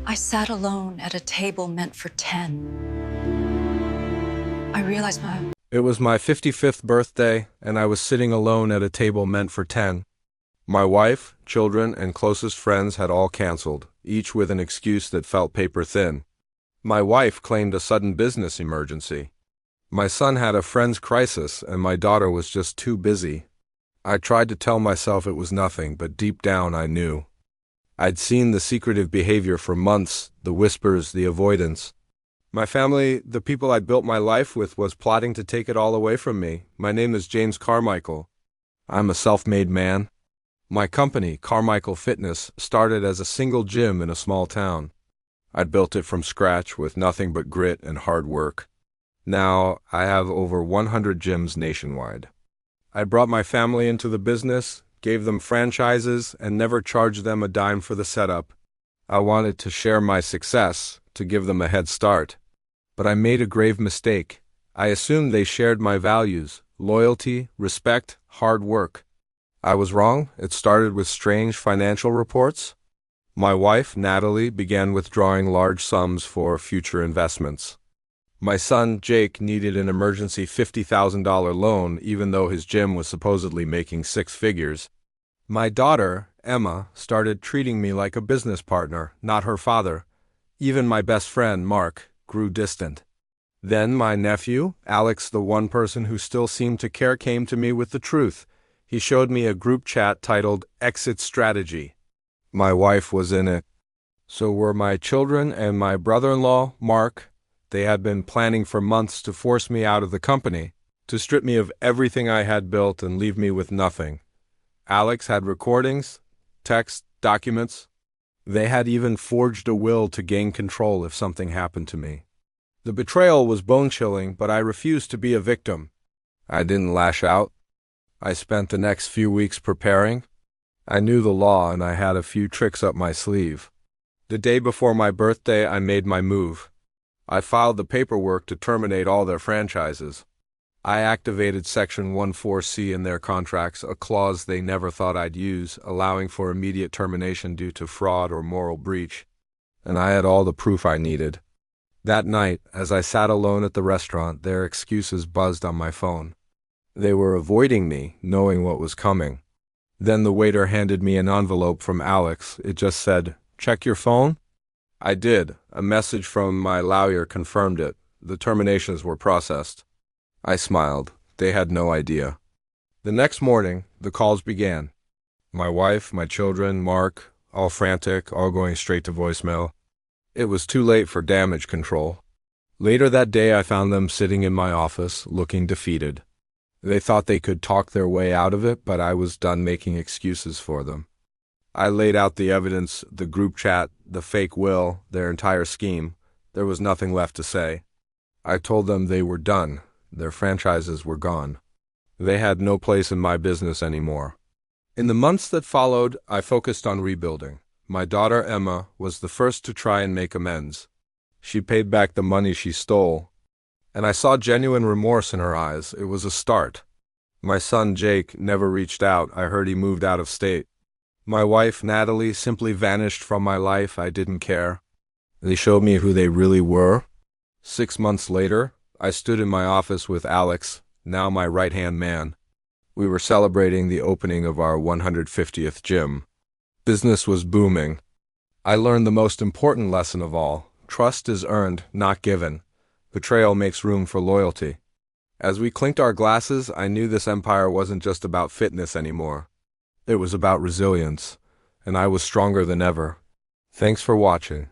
I sat alone at a table meant for 10. I realized It was my 55th birthday, and I was sitting alone at a table meant for 10. My wife, children, and closest friends had all canceled, each with an excuse that felt paper thin. My wife claimed a sudden business emergency. My son had a friend's crisis, and my daughter was just too busy. I tried to tell myself it was nothing, but deep down I knew. I'd seen the secretive behavior for months, the whispers, the avoidance. My family, the people I'd built my life with, was plotting to take it all away from me. My name is James Carmichael. I'm a self-made man. My company, Carmichael Fitness, started as a single gym in a small town. I'd built it from scratch with nothing but grit and hard work. Now, I have over 100 gyms nationwide. I brought my family into the business, gave them franchises, and never charged them a dime for the setup. I wanted to share my success, to give them a head start. But I made a grave mistake. I assumed they shared my values: loyalty, respect, hard work. I was wrong. It started with strange financial reports. My wife, Natalie, began withdrawing large sums for future investments. My son, Jake, needed an emergency $50,000 loan, even though his gym was supposedly making six figures. My daughter, Emma, started treating me like a business partner, not her father. Even my best friend, Mark, grew distant. Then my nephew, Alex, the one person who still seemed to care, came to me with the truth. He showed me a group chat titled Exit Strategy. My wife was in it. So were my children and my brother-in-law, Mark. They had been planning for months to force me out of the company, to strip me of everything I had built and leave me with nothing. Alex had recordings, texts, documents. They had even forged a will to gain control if something happened to me. The betrayal was bone-chilling, but I refused to be a victim. I didn't lash out. I spent the next few weeks preparing. I knew the law, and I had a few tricks up my sleeve. The day before my birthday, I made my move. I filed the paperwork to terminate all their franchises. I activated Section 14C in their contracts, a clause they never thought I'd use, allowing for immediate termination due to fraud or moral breach. And I had all the proof I needed. That night, as I sat alone at the restaurant, their excuses buzzed on my phone. They were avoiding me, knowing what was coming. Then the waiter handed me an envelope from Alex. It just said, "Check your phone?" I did. A message from my lawyer confirmed it. The terminations were processed. I smiled. They had no idea. The next morning, the calls began. My wife, my children, Mark, all frantic, all going straight to voicemail. It was too late for damage control. Later that day, I found them sitting in my office, looking defeated. They thought they could talk their way out of it, but I was done making excuses for them. I laid out the evidence, the group chat, the fake will, their entire scheme. There was nothing left to say. I told them they were done. Their franchises were gone. They had no place in my business anymore. In the months that followed, I focused on rebuilding. My daughter, Emma, was the first to try and make amends. She paid back the money she stole, and I saw genuine remorse in her eyes. It was a start. My son, Jake, never reached out. I heard he moved out of state. My wife, Natalie, simply vanished from my life. I didn't care. They showed me who they really were. 6 months later, I stood in my office with Alex, now my right-hand man. We were celebrating the opening of our 150th gym. Business was booming. I learned the most important lesson of all. Trust is earned, not given. Betrayal makes room for loyalty. As we clinked our glasses, I knew this empire wasn't just about fitness anymore. It was about resilience, and I was stronger than ever. Thanks for watching.